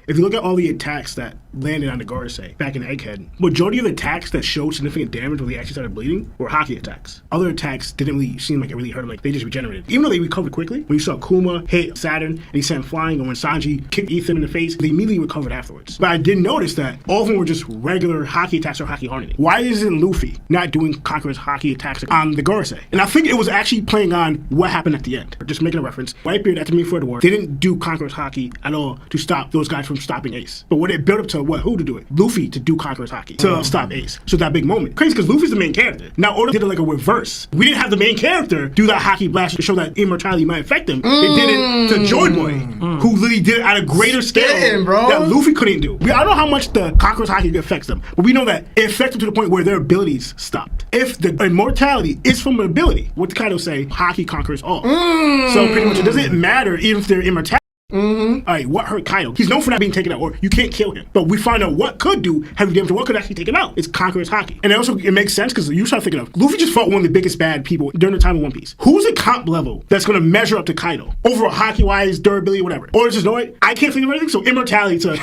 if you look at all the attacks that landed on the Gorosei back in Egghead, majority of the attacks that showed significant damage when they actually started bleeding were hockey attacks. Other attacks didn't really seem like it really hurt them, like they just regenerated. Even though they recovered quickly, when you saw Kuma hit Saturn and he sent him flying, and when Sanji kicked Ethan in the face, they immediately recovered afterwards. But I did notice that all of them were just regular hockey attacks or hockey hardening. Why isn't Luffy not doing Conqueror's hockey attacks on the Gorosei? And I think it was actually playing on what happened at the end. Just making a reference. Whitebeard, after before the war, didn't do Conqueror's hockey at all to stop those guys from stopping Ace. But what it built up to, who to do it? Luffy to do Conqueror's hockey to stop Ace. So that big moment. Crazy because Luffy's the main character. Now Oda did it like a reverse. We didn't have the main character do that hockey blast to show that immortality might affect him. They did it to Joy Boy, who literally did it at a greater scale that Luffy couldn't do. I don't know how much the Conqueror's hockey affects them, but we know that it affects them to the point where their abilities stopped. If the immortality is from an ability, what Kaido say, hockey conquers all. So pretty much it doesn't matter even if they're immortality. Alright, what hurt Kaido? He's known for not being taken out, or you can't kill him. But we find out what could do heavy damage, or what could actually take him out. It's Conqueror's hockey. And it makes sense because you start thinking of Luffy just fought one of the biggest bad people during the time of One Piece. Who's a comp level that's going to measure up to Kaido? Overall hockey-wise, durability, whatever. Or just know it, I can't think of anything, so immortality to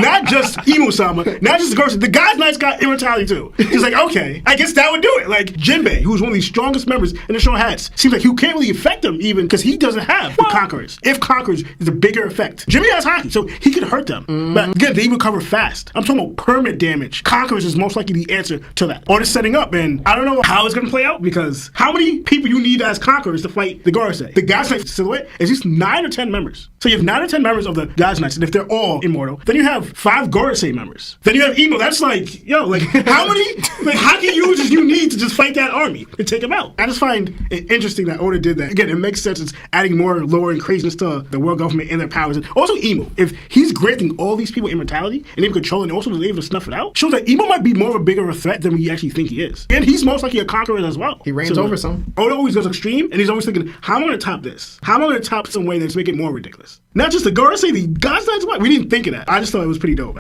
not just Imo-sama, not just Gorosei. The guy's nice got immortality too. He's like, okay, I guess that would do it. Like Jinbei, who's one of the strongest members in the Straw Hats, seems like you can't really affect him even because he doesn't have the Conquerors. If Conquerors is a bigger effect, Jimmy has hockey, so he could hurt them. But again, they recover fast. I'm talking about permanent damage. Conquerors is most likely the answer to that. Or it's setting up, and I don't know how it's gonna play out because how many people you need as Conquerors to fight the Gorosei? The God's Knight silhouette is just 9 or 10 members. So you have 9 or 10 members of the God's Knights, and if they're all immortal, then you have 5 Gorosei members. Then you have Emo. That's like, yo, like how many hockey users you need to just fight that army and take them out? I just find it interesting that Oda did that. Again, it makes sense. It's adding more lore and craziness to the world government and their powers. And also Emo. If he's granting all these people immortality and even control and also was able to snuff it out, shows that Emo might be more of a bigger of a threat than we actually think he is. And he's most likely a conqueror as well. He reigns over some. Oda always goes extreme, and he's always thinking, how am I going to top this? How am I going to top some way that's make it more ridiculous? Not just the Gorosei, the God's Knights, what? We didn't think of that. I just thought it was pretty dope.